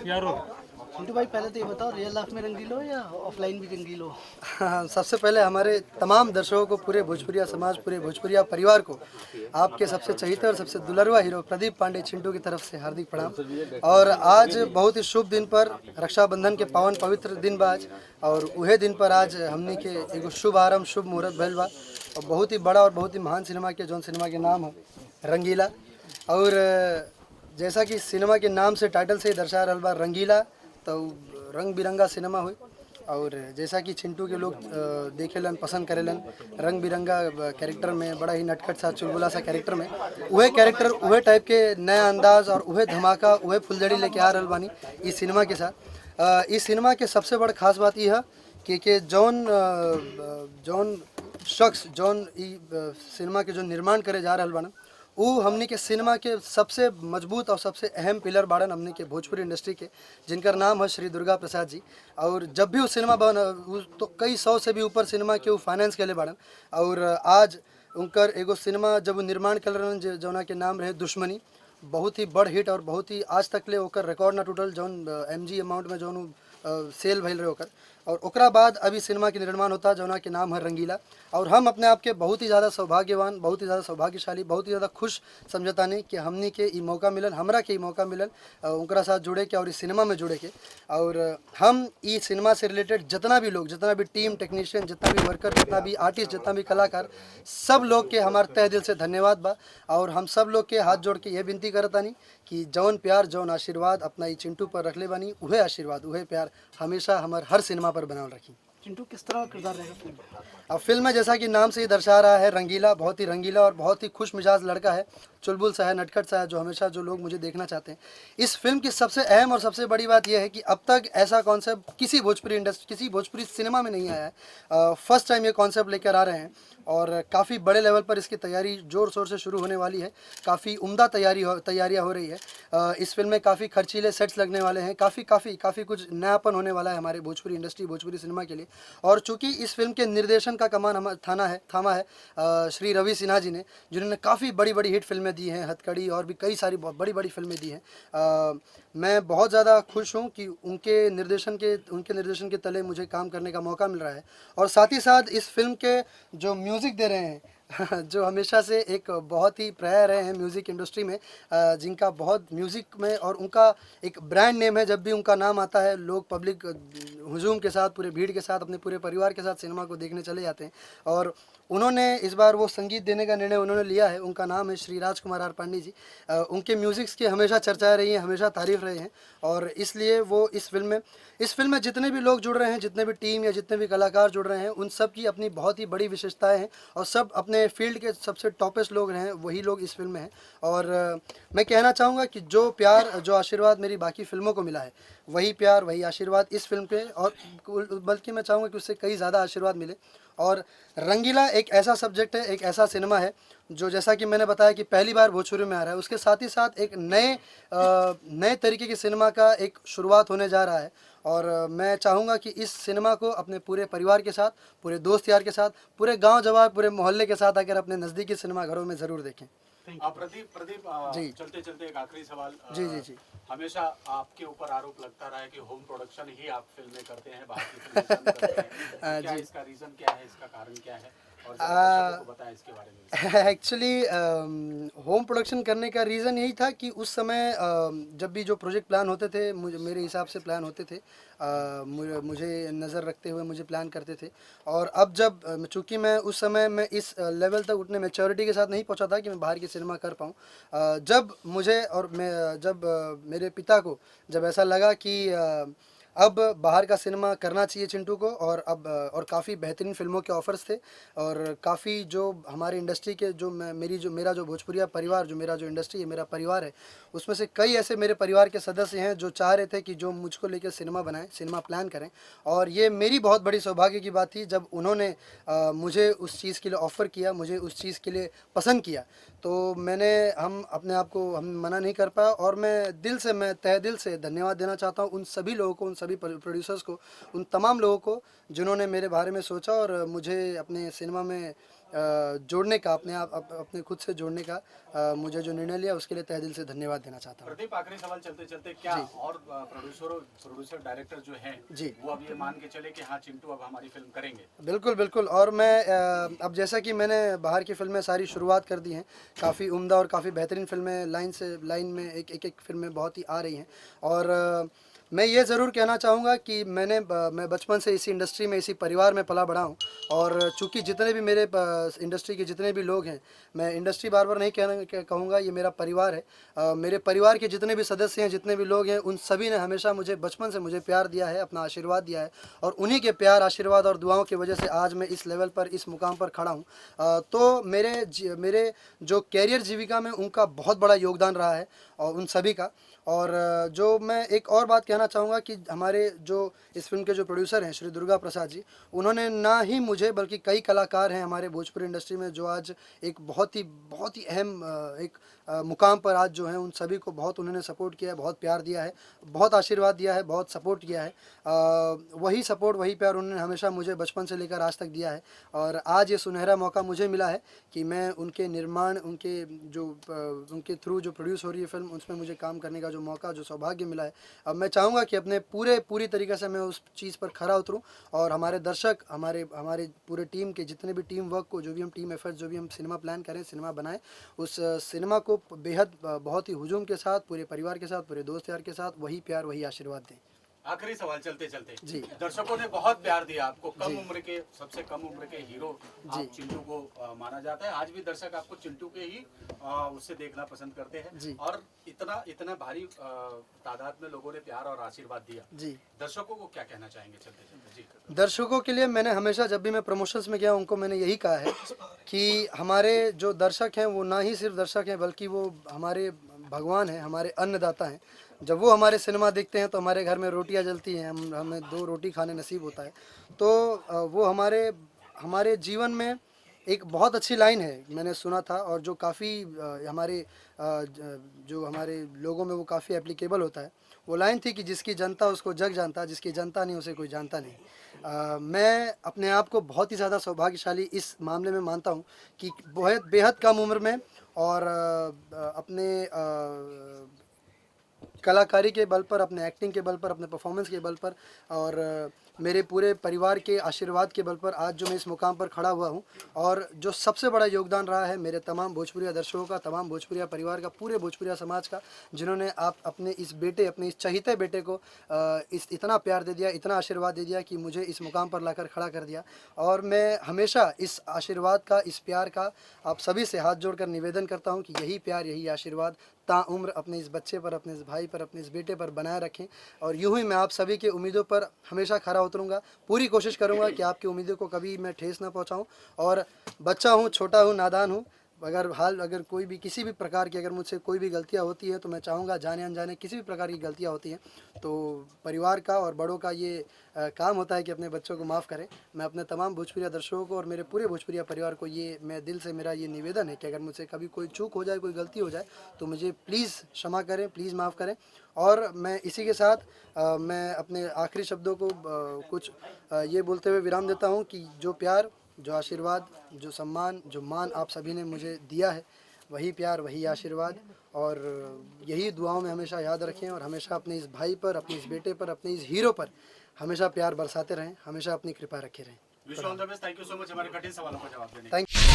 चिंटू भाई, पहले तो ये बताओ, रियल लाइफ में रंगीलो या ऑफलाइन भी रंगीलो? हाँ, सबसे पहले हमारे तमाम दर्शकों को, पूरे भोजपुरिया समाज, पूरे भोजपुरिया परिवार को आपके सबसे चहेते और सबसे दुलरवा हीरो प्रदीप पांडे चिंटू की तरफ से हार्दिक प्रणाम। और आज बहुत ही शुभ दिन पर, रक्षाबंधन के पावन पवित्र दिन बा आज, और उहे दिन पर आज हमने के एगो शुभ आरंभ, शुभ मुहूर्त भइल बा। और बहुत ही बड़ा और बहुत ही महान सिनेमा के, जौन सिनेमा के नाम है रंगीला। और जैसा कि सिनेमा के नाम से, टाइटल से ही दर्शा रहल बा रंगीला, तो रंग बिरंगा सिनेमा हुई। और जैसा कि चिंटू के लोग देखेलन, पसंद करेलन, रंग बिरंगा कैरेक्टर में, बड़ा ही नटखट सा, चुलबुला सा कैरेक्टर में, वह कैरेक्टर, वह टाइप के नया अंदाज और वह धमाका, वह फुलझड़ी लेके आ रहल बानी इस सिनेमा के साथ। इस सिनेमा के सबसे बड़ खास बात यह है कि जौन शख्स, जौन सिनेमा के जो निर्माण करे जा रहल बाना, वो हमने के सिनेमा के सबसे मजबूत और सबसे अहम पिलर बाड़न हमने के भोजपुरी इंडस्ट्री के, जिनका नाम है श्री दुर्गा प्रसाद जी। और जब भी वो सिनेमा बन, तो कई सौ से भी ऊपर सिनेमा के वो फाइनेंस के लिए बाड़न। और आज उनकर एगो सिनेमा जब वो निर्माण कर रहन, जौना के नाम रहे दुश्मनी, बहुत ही बड़ हिट और बहुत ही आज तक ले ओकर रिकॉर्ड ना टूटल, जौन MG अमाउंट में जौन सेल भइल रहे ओकर। और ओकरा बाद अभी सिनेमा के निर्माण होता, जौना के नाम है रंगीला। और हम अपने आप के बहुत ही ज़्यादा सौभाग्यवान, बहुत ही ज़्यादा सौभाग्यशाली, बहुत ही ज़्यादा खुश समझतानी कि हमनी के ई मौका मिलल, हमरा के ई मौका मिलल उनकरा साथ जुड़े के और इस सिनेमा में जुड़े के। और हम ई सिनेमा से रिलेटेड जितना भी लोग, जितना भी टीम, टेक्नीशियन, जितना भी वर्कर, जितना भी आर्टिस्ट, जितना भी कलाकार, सब लोग के हमारे तहे दिल से धन्यवाद बा। और हम सब लोग के हाथ जोड़ के ये विनती करतानी कि जौन प्यार, जौन आशीर्वाद अपना ई चिंटू पर रखले बानी, उहे आशीर्वाद, उहे प्यार हमेशा हमार हर सिनेमा पर बनाल रखी। चिंटू किस तरह का किरदार रहेगा फिल्म में? अब फिल्म में जैसा कि नाम से ही दर्शा रहा है, रंगीला, बहुत ही रंगीला और बहुत ही खुश मिजाज लड़का है, चुलबुल सा है, नटखट सा है, जो हमेशा जो लोग मुझे देखना चाहते हैं। इस फिल्म की सबसे अहम और सबसे बड़ी बात यह है कि अब तक ऐसा कॉन्सेप्ट किसी भोजपुरी इंडस्ट्री, किसी भोजपुरी सिनेमा में नहीं आया है। फर्स्ट टाइम ये कॉन्सेप्ट लेकर आ रहे हैं और काफ़ी बड़े लेवल पर इसकी तैयारी ज़ोर शोर से शुरू होने वाली है। काफ़ी उम्दा तैयारियाँ हो रही है। इस फिल्म में काफ़ी खर्चीले सेट्स लगने वाले हैं, काफ़ी कुछ नयापन होने वाला है हमारे भोजपुरी इंडस्ट्री, भोजपुरी सिनेमा के लिए। और चूँकि इस फिल्म के निर्देशन का कमान थामा है श्री रवि सिन्हा जी ने, जिन्होंने काफ़ी बड़ी बड़ी हिट फिल्में दी हैं, हथकड़ी और भी कई सारी बहुत बड़ी बड़ी फिल्में दी हैं। मैं बहुत ज़्यादा खुश हूँ कि उनके निर्देशन के तले मुझे काम करने का मौका मिल रहा है। और साथ ही साथ इस फिल्म के जो म्यूज़िक दे रहे हैं जो हमेशा से एक बहुत ही प्रायर रहे हैं म्यूज़िक इंडस्ट्री में, जिनका बहुत म्यूज़िक में और उनका एक ब्रांड नेम है। जब भी उनका नाम आता है, लोग पब्लिक हुजूम के साथ, पूरे भीड़ के साथ, अपने पूरे परिवार के साथ सिनेमा को देखने चले जाते हैं। और उन्होंने इस बार वो संगीत देने का निर्णय उन्होंने लिया है। उनका नाम है श्री राजकुमार आर पांडे जी। उनके म्यूज़िक्स की हमेशा चर्चाएँ रही हैं, हमेशा तारीफ़ रहे हैं। और इसलिए वो इस फिल्म में जितने भी लोग जुड़ रहे हैं, जितने भी टीम या जितने भी कलाकार जुड़ रहे हैं, उन सब की अपनी बहुत ही बड़ी विशेषताएं हैं और सब अपने फील्ड के सबसे टॉपेस्ट लोग रहे हैं, वही लोग इस फिल्म में हैं। और मैं कहना चाहूँगा कि जो प्यार, जो आशीर्वाद मेरी बाकी फिल्मों को मिला है, वही प्यार, वही आशीर्वाद इस फिल्म पे, और बल्कि मैं चाहूँगा कि उससे कई ज़्यादा आशीर्वाद मिले। और रंगीला एक ऐसा सब्जेक्ट है, एक ऐसा सिनेमा है जो, जैसा कि मैंने बताया कि पहली बार भोजपुरी में आ रहा है, उसके साथ ही साथ एक नए तरीके के सिनेमा का एक शुरुआत होने जा रहा है। और मैं चाहूँगा कि इस सिनेमा को अपने पूरे परिवार के साथ, पूरे दोस्त यार के साथ, पूरे गांव जवार, पूरे मोहल्ले के साथ आकर अपने नज़दीकी सिनेमाघरों में ज़रूर देखें। प्रदीप प्रदीप जी चलते चलते एक आखिरी सवाल। जी जी जी हमेशा आपके ऊपर आरोप लगता रहा है कि होम प्रोडक्शन ही आप फिल्में करते हैं, बाहर की फिल्में कम करते हैं। क्या जी। इसका रीजन क्या है, इसका कारण क्या है, और जरा दर्शकों को बताएं इसके बारे में। एक्चुअली होम प्रोडक्शन करने का रीज़न यही था कि उस समय जब भी जो प्रोजेक्ट प्लान होते थे, मेरे हिसाब से प्लान होते थे, मुझे नज़र रखते हुए मुझे प्लान करते थे। और अब जब चूँकि मैं उस समय मैं इस लेवल तक उतने मैच्योरिटी के साथ नहीं पहुंचा था कि मैं बाहर की सिनेमा कर पाऊँ, जब मुझे और मैं जब मेरे पिता को जब ऐसा लगा कि अब बाहर का सिनेमा करना चाहिए चिंटू को, और अब और काफ़ी बेहतरीन फिल्मों के ऑफ़र्स थे, और काफ़ी जो हमारे इंडस्ट्री के जो मेरा जो भोजपुरिया परिवार, जो मेरा जो इंडस्ट्री है, मेरा परिवार है, उसमें से कई ऐसे मेरे परिवार के सदस्य हैं जो चाह रहे थे कि जो मुझको लेकर सिनेमा बनाएं, सिनेमा प्लान करें। और ये मेरी बहुत बड़ी सौभाग्य की बात थी जब उन्होंने मुझे उस चीज़ के लिए ऑफ़र किया, मुझे उस चीज़ के लिए पसंद किया। तो हम अपने आप को हम मना नहीं कर पाया, और मैं तहे दिल से धन्यवाद देना चाहता हूँ उन सभी लोगों को, उन सभी प्रोड्यूसर्स को, उन तमाम लोगों को जिन्होंने मेरे बारे में सोचा और मुझे अपने सिनेमा में जोड़ने का, अपने खुद से जोड़ने का मुझे जो निर्णय लिया उसके लिए तहे दिल से धन्यवाद देना चाहता हूँ। प्रदीप, आखिरी सवाल चलते चलते, क्या और प्रोड्यूसर डायरेक्टर जो हैं जी, वो अब ये मान के चले कि हाँ चिंटू अब हमारी फिल्म करेंगे? बिल्कुल बिल्कुल। और मैं अब जैसा कि मैंने बाहर की फिल्में सारी शुरुआत कर दी हैं, काफ़ी उम्दा और काफ़ी बेहतरीन फिल्में लाइन में एक फिल्में बहुत ही आ रही हैं। और मैं ये ज़रूर कहना चाहूँगा कि मैं बचपन से इसी इंडस्ट्री में, इसी परिवार में पला बड़ा हूँ। और चूँकि जितने भी मेरे इंडस्ट्री के जितने भी लोग हैं, मैं इंडस्ट्री बार बार नहीं कहूँगा, ये मेरा परिवार है। मेरे परिवार के जितने भी सदस्य हैं, जितने भी लोग हैं, उन सभी ने हमेशा बचपन से मुझे प्यार दिया है, अपना आशीर्वाद दिया है। और उन्हीं के प्यार, आशीर्वाद और दुआओं की वजह से आज मैं इस लेवल पर, इस मुकाम पर खड़ा हूँ। तो मेरे जो कैरियर जीविका में उनका बहुत बड़ा योगदान रहा है, और उन सभी का। और जो मैं एक और बात कहना चाहूँगा कि हमारे जो इस फिल्म के जो प्रोड्यूसर हैं श्री दुर्गा प्रसाद जी, उन्होंने ना ही मुझे बल्कि कई कलाकार हैं हमारे भोजपुरी इंडस्ट्री में जो आज एक बहुत ही अहम एक मुकाम पर आज जो हैं, उन सभी को बहुत उन्होंने सपोर्ट किया है, बहुत प्यार दिया है, बहुत आशीर्वाद दिया है, बहुत सपोर्ट किया है। वही सपोर्ट, वही प्यार उन्होंने हमेशा मुझे बचपन से लेकर आज तक दिया है। और आज ये सुनहरा मौका मुझे मिला है कि मैं उनके निर्माण, उनके थ्रू जो प्रोड्यूस हो रही है फिल्म, उसमें मुझे काम करने का जो मौका, जो सौभाग्य मिला है। अब मैं चाहूँगा कि अपने पूरी तरीके से मैं उस चीज़ पर खरा उतरूँ और हमारे दर्शक, हमारे पूरे टीम के जितने भी टीम वर्क को, जो भी हम टीम एफर्ट्स, जो भी हम सिनेमा प्लान करें, सिनेमा बनाएं, उस सिनेमा को बेहद बहुत ही हुजूम के साथ, पूरे परिवार के साथ, पूरे दोस्त यार के साथ वही प्यार, वही आशीर्वाद दें। आखिरी सवाल चलते चलते जी, दर्शकों ने बहुत प्यार दिया आपको, सबसे कम उम्र के हीरो आप चिंटू को माना जाता है। आज भी दर्शक आपको चिंटू के ही उससे देखना पसंद करते हैं। और इतना भारी तादाद में लोगों ने प्यार और आशीर्वाद दिया जी। दर्शकों को क्या कहना चाहेंगे चलते चलते? जी, दर्शकों के लिए मैंने हमेशा, जब भी मैं प्रमोशंस में गया, उनको मैंने यही कहा है कि हमारे जो दर्शक हैं वो ना ही सिर्फ दर्शक हैं, बल्कि वो हमारे भगवान हैं, हमारे अन्नदाता हैं। जब वो हमारे सिनेमा देखते हैं तो हमारे घर में रोटियां जलती हैं, हमें 2 रोटी खाने नसीब होता है। तो वो हमारे जीवन में एक बहुत अच्छी लाइन है, मैंने सुना था, और जो काफ़ी जो हमारे लोगों में वो काफ़ी एप्लीकेबल होता है। वो लाइन थी कि जिसकी जनता उसको जग जानता, जिसकी जनता नहीं उसे कोई जानता नहीं। मैं अपने आप को बहुत ही ज़्यादा सौभाग्यशाली इस मामले में मानता हूँ कि बेहद कम उम्र में और अपने कलाकारी के बल पर, अपने एक्टिंग के बल पर, अपने परफॉर्मेंस के बल पर और मेरे पूरे परिवार के आशीर्वाद के बल पर आज जो मैं इस मुकाम पर खड़ा हुआ हूँ। और जो सबसे बड़ा योगदान रहा है मेरे तमाम भोजपुरिया दर्शकों का, तमाम भोजपुरिया परिवार का, पूरे भोजपुरिया समाज का, जिन्होंने अपने इस चहीते बेटे को इतना प्यार दे दिया, इतना आशीर्वाद दे दिया कि मुझे इस मुकाम पर लाकर खड़ा कर दिया। और मैं हमेशा इस आशीर्वाद का, इस प्यार का आप सभी से हाथ जोड़कर निवेदन करता हूँ कि यही प्यार, यही आशीर्वाद ताउम्र अपने इस बच्चे पर, अपने इस भाई पर, अपने इस बेटे पर बनाए रखें। और यूं ही मैं आप सभी के उम्मीदों पर हमेशा खरा उतरूंगा, पूरी कोशिश करूंगा कि आपकी उम्मीदों को कभी मैं ठेस ना पहुंचाऊं। और बच्चा हूं, छोटा हूं, नादान हूं, अगर कोई भी किसी भी प्रकार की अगर मुझसे कोई भी गलतियां होती है तो मैं चाहूँगा, जाने अनजाने किसी भी प्रकार की गलतियां होती हैं तो परिवार का और बड़ों का ये काम होता है कि अपने बच्चों को माफ़ करें। मैं अपने तमाम भोजपुरिया दर्शकों को और मेरे पूरे भोजपुरिया परिवार को मैं दिल से, मेरा ये निवेदन है कि अगर मुझसे कभी कोई चूक हो जाए, कोई गलती हो जाए तो मुझे प्लीज़ क्षमा करें, प्लीज़ माफ़ करें। और मैं इसी के साथ मैं अपने आखिरी शब्दों को कुछ ये बोलते हुए विराम देता हूँ कि जो प्यार, जो आशीर्वाद, जो सम्मान, जो मान आप सभी ने मुझे दिया है, वही प्यार, वही आशीर्वाद और यही दुआओं में हमेशा याद रखें। और हमेशा अपने इस भाई पर, अपने इस बेटे पर, अपने इस हीरो पर हमेशा प्यार बरसाते रहें, हमेशा अपनी कृपा रखे रहें। Wish all the best. Thank you so much हमारे कठिन सवालों का जवाब देने के लिए। Thank you.